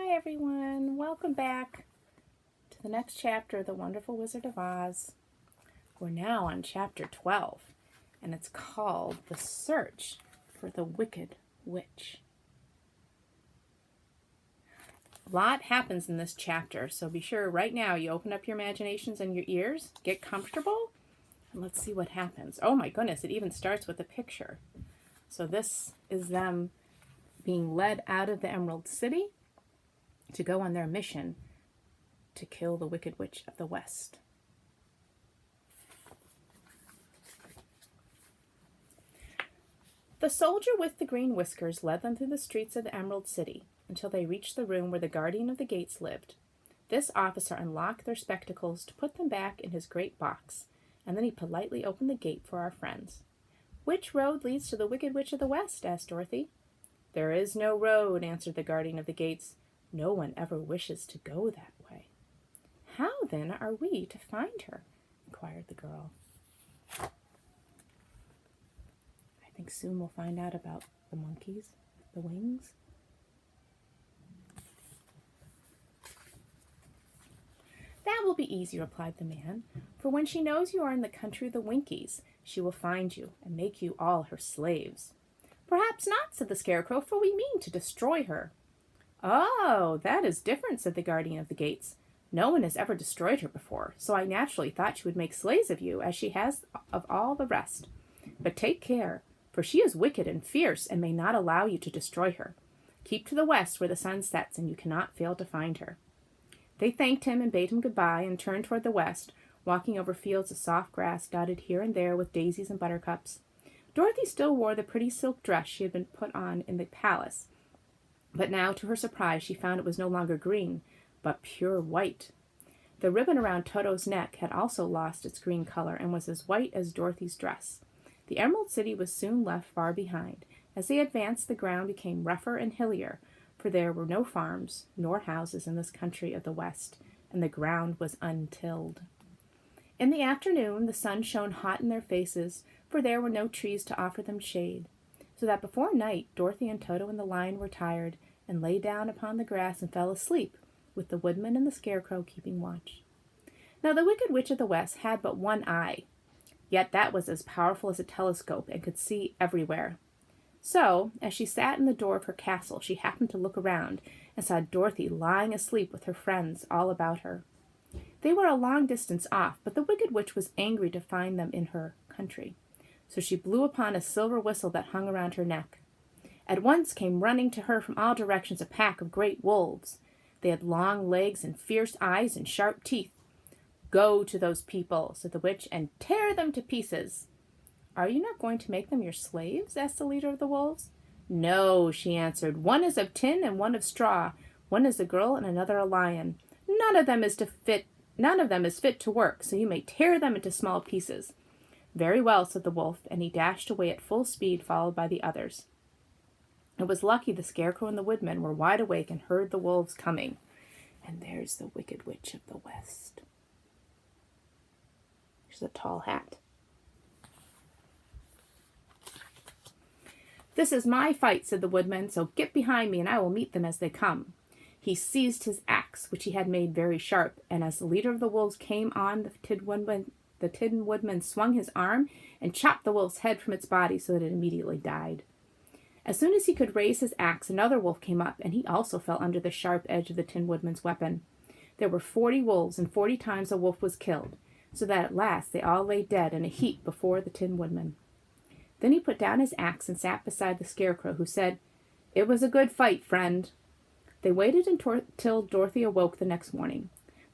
Hi everyone, welcome back to the next chapter of The Wonderful Wizard of Oz. We're now on chapter 12, and it's called The Search for the Wicked Witch. A lot happens in this chapter, so be sure right now you open up your imaginations and your ears, get comfortable, and let's see what happens. Oh my goodness, it even starts with a picture. So this is them being led out of the Emerald City to go on their mission to kill the Wicked Witch of the West. The soldier with the green whiskers led them through the streets of the Emerald City until they reached the room where the guardian of the gates lived. This officer unlocked their spectacles to put them back in his great box, and then he politely opened the gate for our friends. "Which road leads to the Wicked Witch of the West?" asked Dorothy. "There is no road," answered the guardian of the gates. "No one ever wishes to go that way." "How, then, are we to find her?" inquired the girl. "I think soon we'll find out about the monkeys, the wings." "That will be easy," replied the man, "for when she knows you are in the country of the Winkies, she will find you and make you all her slaves." "Perhaps not," said the Scarecrow, "for we mean to destroy her." "Oh, that is different," said the guardian of the gates. "No one has ever destroyed her before, so I naturally thought she would make slaves of you, as she has of all the rest. But take care, for she is wicked and fierce and may not allow you to destroy her. Keep to the west where the sun sets, and you cannot fail to find her." They thanked him and bade him goodbye and turned toward the west, walking over fields of soft grass dotted here and there with daisies and buttercups. Dorothy still wore the pretty silk dress she had been put on in the palace, but now, to her surprise, she found it was no longer green, but pure white. The ribbon around Toto's neck had also lost its green color and was as white as Dorothy's dress. The Emerald City was soon left far behind. As they advanced, the ground became rougher and hillier, for there were no farms nor houses in this country of the West, and the ground was untilled. In the afternoon, the sun shone hot in their faces, for there were no trees to offer them shade, so that before night Dorothy and Toto and the Lion were tired and lay down upon the grass and fell asleep, with the Woodman and the Scarecrow keeping watch. Now the Wicked Witch of the West had but one eye, yet that was as powerful as a telescope and could see everywhere. So, as she sat in the door of her castle, she happened to look around and saw Dorothy lying asleep with her friends all about her. They were a long distance off, but the Wicked Witch was angry to find them in her country, so she blew upon a silver whistle that hung around her neck. At once came running to her from all directions a pack of great wolves. They had long legs and fierce eyes and sharp teeth. "Go to those people," said the witch, "and tear them to pieces." "Are you not going to make them your slaves?" asked the leader of the wolves. "No," she answered. "One is of tin and one of straw. One is a girl and another a lion. None of them is fit to work, so you may tear them into small pieces." "Very well," said the wolf, and he dashed away at full speed, followed by the others. It was lucky the Scarecrow and the Woodman were wide awake and heard the wolves coming. And there's the Wicked Witch of the West. She's a tall hat. "This is my fight," said the Woodman, "so get behind me and I will meet them as they come." He seized his axe, which he had made very sharp, and as the leader of the wolves came on, the Tin Woodman swung his arm and chopped the wolf's head from its body so that it immediately died. As soon as he could raise his axe, another wolf came up, and he also fell under the sharp edge of the Tin Woodman's weapon. There were 40 wolves, and 40 times a wolf was killed, so that at last they all lay dead in a heap before the Tin Woodman. Then he put down his axe and sat beside the Scarecrow, who said, "It was a good fight, friend." They waited until Dorothy awoke the next morning.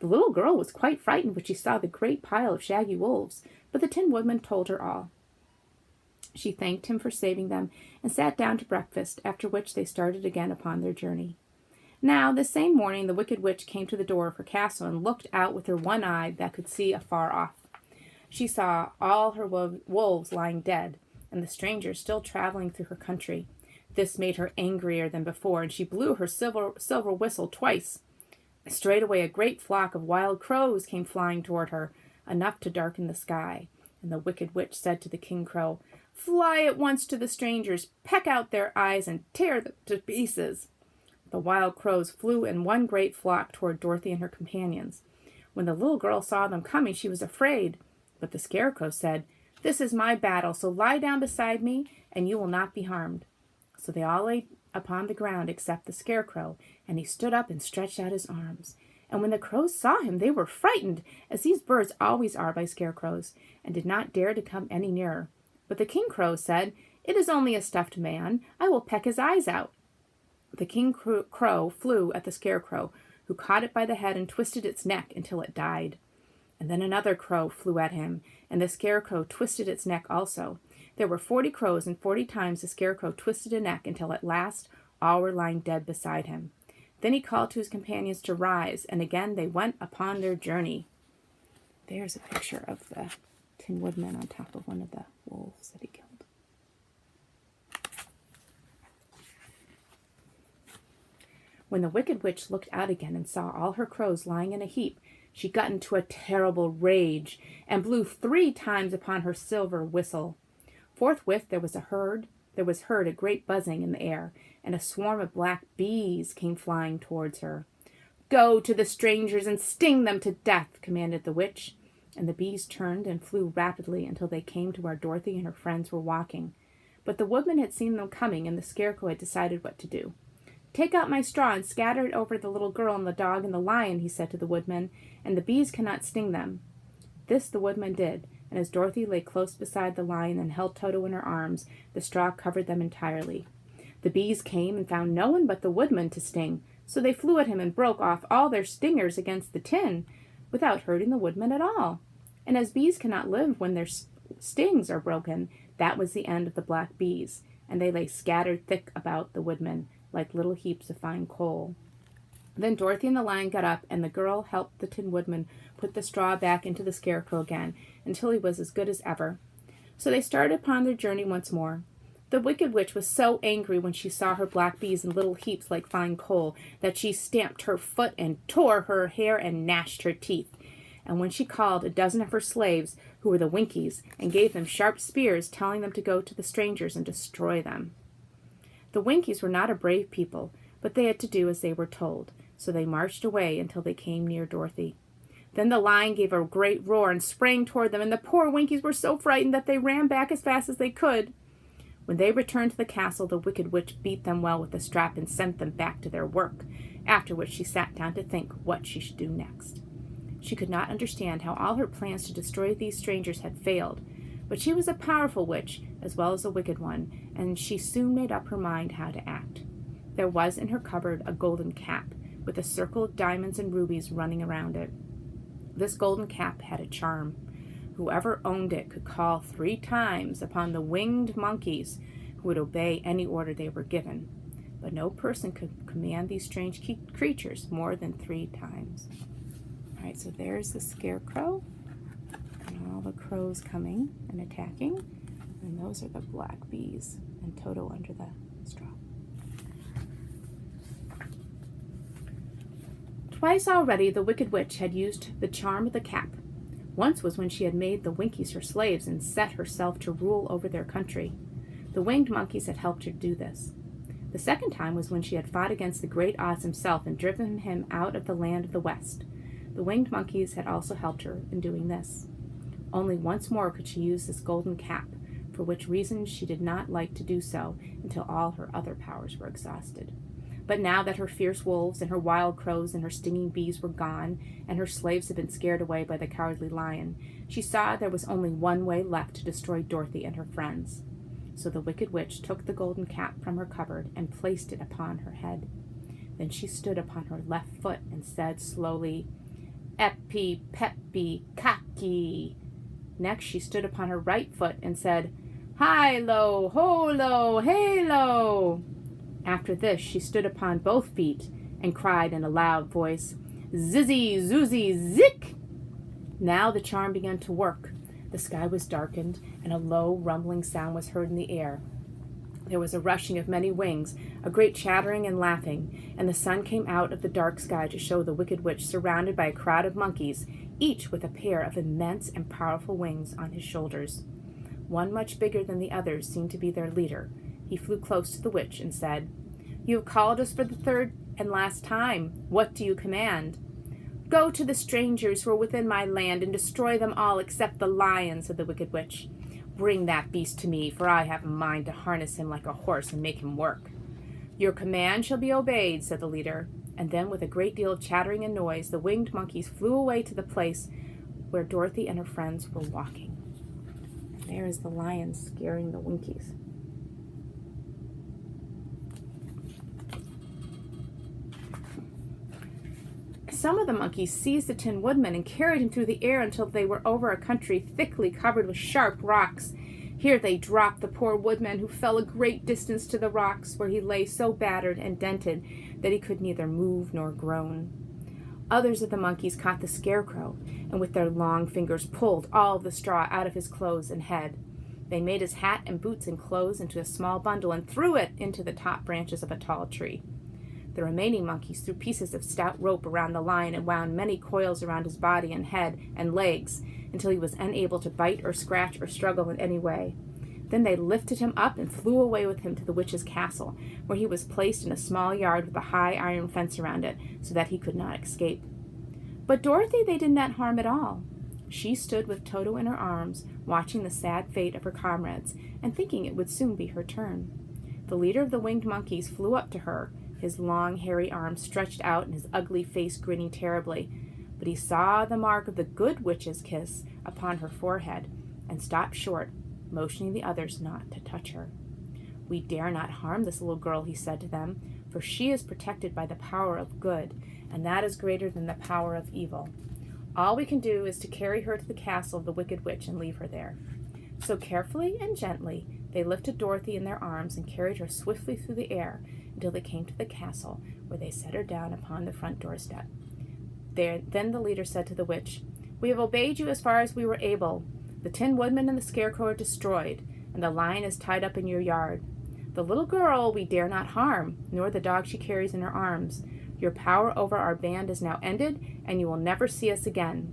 The little girl was quite frightened when she saw the great pile of shaggy wolves, but the Tin Woodman told her all. She thanked him for saving them and sat down to breakfast, after which they started again upon their journey. Now, the same morning, the Wicked Witch came to the door of her castle and looked out with her one eye that could see afar off. She saw all her wolves lying dead, and the strangers still traveling through her country. This made her angrier than before, and she blew her silver whistle twice. Straightway a great flock of wild crows came flying toward her, enough to darken the sky, and the Wicked Witch said to the King Crow, "Fly at once to the strangers, peck out their eyes, and tear them to pieces." The wild crows flew in one great flock toward Dorothy and her companions. When the little girl saw them coming, she was afraid. But the Scarecrow said, "This is my battle, so lie down beside me, and you will not be harmed." So they all lay upon the ground except the Scarecrow, and he stood up and stretched out his arms. And when the crows saw him, they were frightened, as these birds always are by scarecrows, and did not dare to come any nearer. But the King Crow said, "It is only a stuffed man. I will peck his eyes out." The King Crow flew at the Scarecrow, who caught it by the head and twisted its neck until it died. And then another crow flew at him, and the Scarecrow twisted its neck also. There were 40 crows, and 40 times the Scarecrow twisted a neck until at last all were lying dead beside him. Then he called to his companions to rise, and again they went upon their journey. There's a picture of the Tin Woodman on top of one of the wolves that he killed. When the Wicked Witch looked out again and saw all her crows lying in a heap, she got into a terrible rage and blew 3 times upon her silver whistle. Forthwith there was heard a great buzzing in the air, and a swarm of black bees came flying towards her. "Go to the strangers and sting them to death," commanded the witch, and the bees turned and flew rapidly until they came to where Dorothy and her friends were walking. But the woodman had seen them coming, and the Scarecrow had decided what to do. "Take out my straw and scatter it over the little girl and the dog and the lion," he said to the woodman, "and the bees cannot sting them." This the woodman did, and as Dorothy lay close beside the lion and held Toto in her arms, the straw covered them entirely. The bees came and found no one but the woodman to sting, so they flew at him and broke off all their stingers against the tin, without hurting the woodman at all. And as bees cannot live when their stings are broken, that was the end of the black bees, and they lay scattered thick about the woodman, like little heaps of fine coal. Then Dorothy and the lion got up, and the girl helped the Tin Woodman put the straw back into the Scarecrow again, until he was as good as ever. So they started upon their journey once more. The Wicked Witch was so angry when she saw her black bees in little heaps like fine coal, that she stamped her foot and tore her hair and gnashed her teeth. And when she called a dozen of her slaves, who were the Winkies, and gave them sharp spears, telling them to go to the strangers and destroy them. The Winkies were not a brave people, but they had to do as they were told, so they marched away until they came near Dorothy. Then the lion gave a great roar and sprang toward them, and the poor Winkies were so frightened that they ran back as fast as they could. When they returned to the castle, the Wicked Witch beat them well with the strap and sent them back to their work, after which she sat down to think what she should do next. She could not understand how all her plans to destroy these strangers had failed, but she was a powerful witch as well as a wicked one, and she soon made up her mind how to act. There was in her cupboard a golden cap, with a circle of diamonds and rubies running around it. This golden cap had a charm. Whoever owned it could call 3 times upon the winged monkeys, who would obey any order they were given. But no person could command these strange creatures more than 3 times. All right, so there's the Scarecrow, and all the crows coming and attacking. And those are the black bees, and Toto under the straw. Twice already the Wicked Witch had used the charm of the cap. Once was when she had made the Winkies her slaves and set herself to rule over their country. The winged monkeys had helped her do this. The second time was when she had fought against the great Oz himself and driven him out of the land of the West. The winged monkeys had also helped her in doing this. Only once more could she use this golden cap, for which reason she did not like to do so until all her other powers were exhausted. But now that her fierce wolves and her wild crows and her stinging bees were gone, and her slaves had been scared away by the cowardly lion, she saw there was only one way left to destroy Dorothy and her friends. So the Wicked Witch took the golden cap from her cupboard and placed it upon her head. Then she stood upon her left foot and said slowly, "Epi pepi kaki." Next she stood upon her right foot and said, "Hi-lo, ho-lo, hey-lo." After this she stood upon both feet and cried in a loud voice, "Zizzy, zoozy, zik!" Now the charm began to work. The sky was darkened, and a low, rumbling sound was heard in the air. There was a rushing of many wings, a great chattering and laughing, and the sun came out of the dark sky to show the Wicked Witch surrounded by a crowd of monkeys, each with a pair of immense and powerful wings on his shoulders. One, much bigger than the others, seemed to be their leader. He flew close to the witch and said, "You have called us for the 3rd And last time, what do you command?" "Go to the strangers who are within my land, and destroy them all except the lion," said the wicked witch. "Bring that beast to me, for I have a mind to harness him like a horse and make him work." "Your command shall be obeyed," said the leader. And then, with a great deal of chattering and noise, the winged monkeys flew away to the place where Dorothy and her friends were walking. There is the lion scaring the Winkies. Some of the monkeys seized the Tin Woodman and carried him through the air until they were over a country thickly covered with sharp rocks. Here they dropped the poor woodman, who fell a great distance to the rocks, where he lay so battered and dented that he could neither move nor groan. Others of the monkeys caught the Scarecrow, and with their long fingers pulled all the straw out of his clothes and head. They made his hat and boots and clothes into a small bundle and threw it into the top branches of a tall tree. The remaining monkeys threw pieces of stout rope around the lion and wound many coils around his body and head and legs until he was unable to bite or scratch or struggle in any way. Then they lifted him up and flew away with him to the witch's castle, where he was placed in a small yard with a high iron fence around it, so that he could not escape. But Dorothy they did not harm at all. She stood with Toto in her arms, watching the sad fate of her comrades, and thinking it would soon be her turn. The leader of the winged monkeys flew up to her, his long, hairy arms stretched out and his ugly face grinning terribly. But he saw the mark of the good witch's kiss upon her forehead, and stopped short, motioning the others not to touch her. "We dare not harm this little girl," he said to them, "for she is protected by the power of good, and that is greater than the power of evil. All we can do is to carry her to the castle of the wicked witch and leave her there." So carefully and gently they lifted Dorothy in their arms and carried her swiftly through the air until they came to the castle, where they set her down upon the front doorstep. Then the leader said to the witch, "We have obeyed you as far as we were able. The Tin Woodman and the Scarecrow are destroyed, and the lion is tied up in your yard. The little girl we dare not harm, nor the dog she carries in her arms. Your power over our band is now ended, and you will never see us again."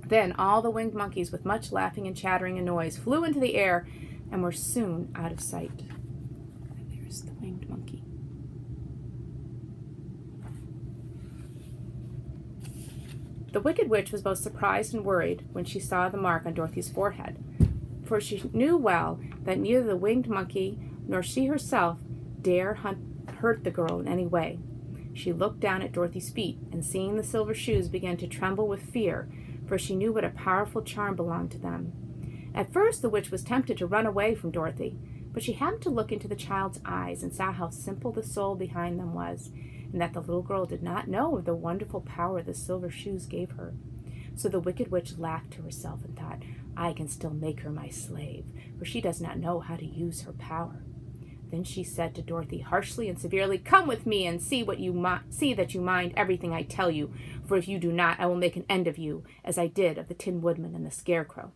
Then all the winged monkeys, with much laughing and chattering and noise, flew into the air and were soon out of sight. And there's the winged monkey. The wicked witch was both surprised and worried when she saw the mark on Dorothy's forehead, for she knew well that neither the winged monkey nor she herself dare hurt the girl in any way. She looked down at Dorothy's feet, and seeing the silver shoes, began to tremble with fear, for she knew what a powerful charm belonged to them. At first the witch was tempted to run away from Dorothy, but she happened to look into the child's eyes and saw how simple the soul behind them was, and that the little girl did not know of the wonderful power the silver shoes gave her. So the wicked witch laughed to herself and thought, "I can still make her my slave, for she does not know how to use her power." Then she said to Dorothy harshly and severely, "Come with me and see that you mind everything I tell you, for if you do not, I will make an end of you, as I did of the Tin Woodman and the Scarecrow."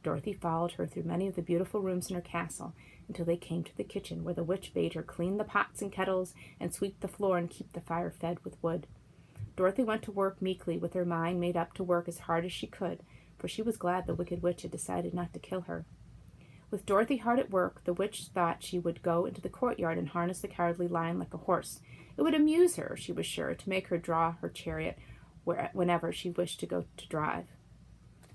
Dorothy followed her through many of the beautiful rooms in her castle until they came to the kitchen, where the witch bade her clean the pots and kettles and sweep the floor and keep the fire fed with wood. Dorothy went to work meekly, with her mind made up to work as hard as she could, for she was glad the wicked witch had decided not to kill her. With Dorothy hard at work, the witch thought she would go into the courtyard and harness the cowardly lion like a horse. It would amuse her, she was sure, to make her draw her chariot whenever she wished to go to drive.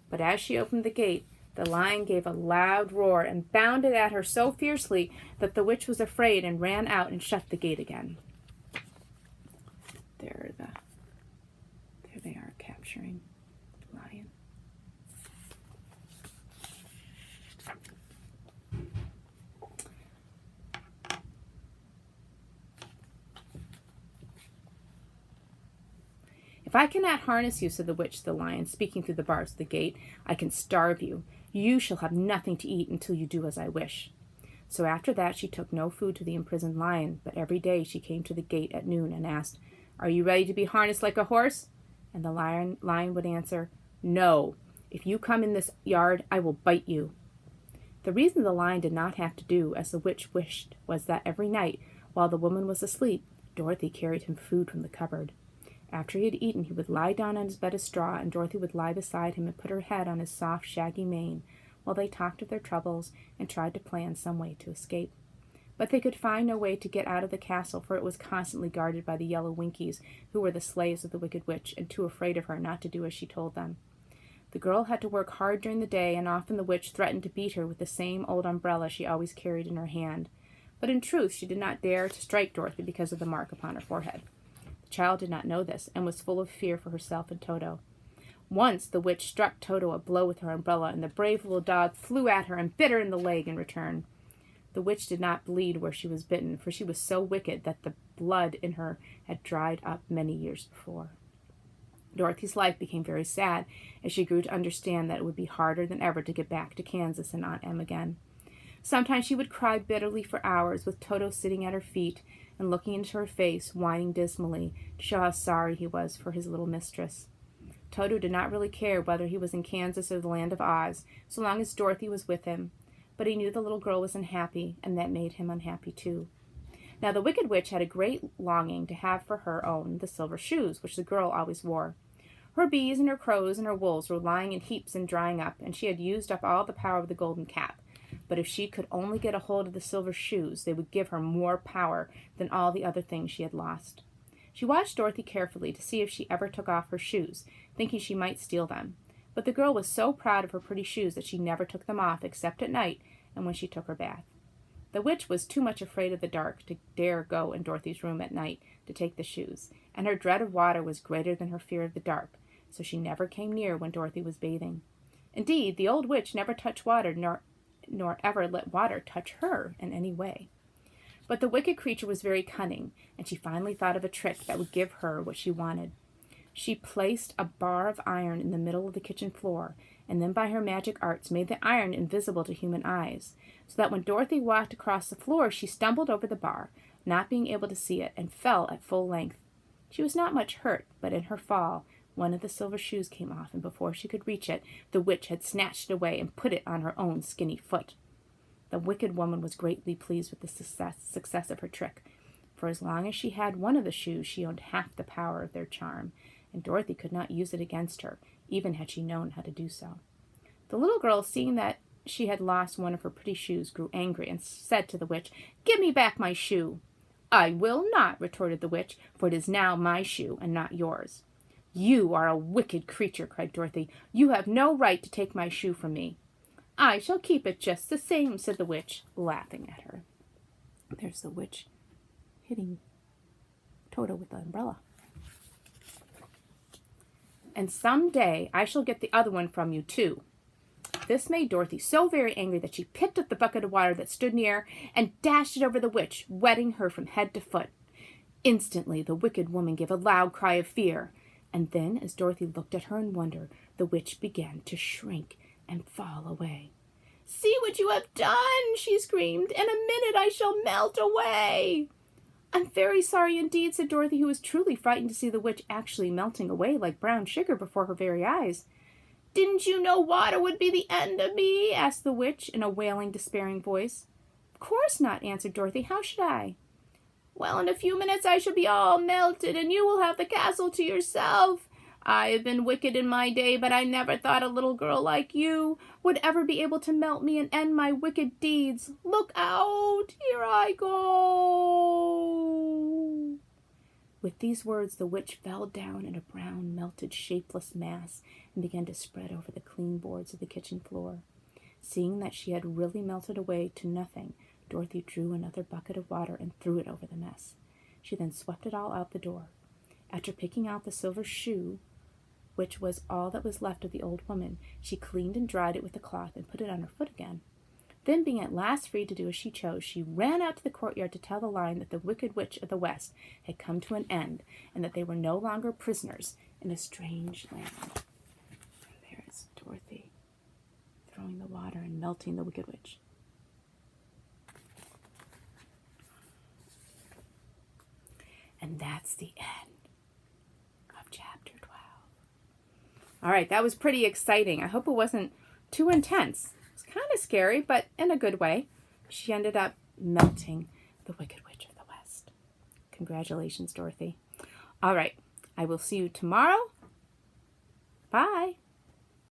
But as she opened the gate, the lion gave a loud roar and bounded at her so fiercely that the witch was afraid and ran out and shut the gate again. There they are capturing the lion. "If I cannot harness you," said the witch to the lion, speaking through the bars of the gate, "I can starve you. You shall have nothing to eat until you do as I wish." So after that she took no food to the imprisoned lion, but every day she came to the gate at noon and asked, "Are you ready to be harnessed like a horse?" And the lion would answer, "No. If you come in this yard, I will bite you." The reason the lion did not have to do as the witch wished was that every night, while the woman was asleep, Dorothy carried him food from the cupboard. After he had eaten, he would lie down on his bed of straw, and Dorothy would lie beside him and put her head on his soft, shaggy mane, while they talked of their troubles and tried to plan some way to escape. But they could find no way to get out of the castle, for it was constantly guarded by the yellow Winkies, who were the slaves of the Wicked Witch, and too afraid of her not to do as she told them. The girl had to work hard during the day, and often the witch threatened to beat her with the same old umbrella she always carried in her hand. But in truth she did not dare to strike Dorothy because of the mark upon her forehead. The child did not know this, and was full of fear for herself and Toto. Once the witch struck Toto a blow with her umbrella, and the brave little dog flew at her and bit her in the leg in return. The witch did not bleed where she was bitten, for she was so wicked that the blood in her had dried up many years before. Dorothy's life became very sad as she grew to understand that it would be harder than ever to get back to Kansas and Aunt Em again. Sometimes she would cry bitterly for hours, with Toto sitting at her feet and looking into her face, whining dismally to show how sorry he was for his little mistress. Toto did not really care whether he was in Kansas or the Land of Oz, so long as Dorothy was with him, but he knew the little girl was unhappy, and that made him unhappy too. Now the Wicked Witch had a great longing to have for her own the silver shoes, which the girl always wore. Her bees and her crows and her wolves were lying in heaps and drying up, and she had used up all the power of the golden cap. But if she could only get a hold of the silver shoes, they would give her more power than all the other things she had lost. She watched Dorothy carefully to see if she ever took off her shoes, thinking she might steal them. But the girl was so proud of her pretty shoes that she never took them off except at night and when she took her bath. The witch was too much afraid of the dark to dare go in Dorothy's room at night to take the shoes, and her dread of water was greater than her fear of the dark, so she never came near when Dorothy was bathing. Indeed, the old witch never touched water, nor ever let water touch her in any way. But the wicked creature was very cunning, and she finally thought of a trick that would give her what she wanted. She placed a bar of iron in the middle of the kitchen floor, and then by her magic arts made the iron invisible to human eyes, so that when Dorothy walked across the floor she stumbled over the bar, not being able to see it, and fell at full length. She was not much hurt, but in her fall one of the silver shoes came off, and before she could reach it, the witch had snatched it away and put it on her own skinny foot. The wicked woman was greatly pleased with the success of her trick, for as long as she had one of the shoes, she owned half the power of their charm, and Dorothy could not use it against her, even had she known how to do so. The little girl, seeing that she had lost one of her pretty shoes, grew angry and said to the witch, "Give me back my shoe." "I will not," retorted the witch, "for it is now my shoe and not yours." "You are a wicked creature," cried Dorothy. "You have no right to take my shoe from me." "I shall keep it just the same," said the witch, laughing at her. There's the witch hitting Toto with the umbrella. "And some day I shall get the other one from you, too." This made Dorothy so very angry that she picked up the bucket of water that stood near and dashed it over the witch, wetting her from head to foot. Instantly the wicked woman gave a loud cry of fear, and then, as Dorothy looked at her in wonder, the witch began to shrink and fall away. "See what you have done!" she screamed. "In a minute I shall melt away." "I'm very sorry indeed," said Dorothy, who was truly frightened to see the witch actually melting away like brown sugar before her very eyes. "Didn't you know water would be the end of me?" asked the witch in a wailing, despairing voice. "Of course not," answered Dorothy. "How should I?" "Well, in a few minutes I shall be all melted, and you will have the castle to yourself. I have been wicked in my day, but I never thought a little girl like you would ever be able to melt me and end my wicked deeds. Look out! Here I go!" With these words, the witch fell down in a brown, melted, shapeless mass and began to spread over the clean boards of the kitchen floor. Seeing that she had really melted away to nothing, Dorothy drew another bucket of water and threw it over the mess. She then swept it all out the door. After picking out the silver shoe, which was all that was left of the old woman, she cleaned and dried it with a cloth and put it on her foot again. Then, being at last free to do as she chose, she ran out to the courtyard to tell the lion that the Wicked Witch of the West had come to an end, and that they were no longer prisoners in a strange land. And there is Dorothy, throwing the water and melting the Wicked Witch. And that's the end of chapter 12. All right, that was pretty exciting. I hope it wasn't too intense. It's kind of scary, but in a good way. She ended up melting the Wicked Witch of the West. Congratulations, Dorothy. All right, I will see you tomorrow. Bye.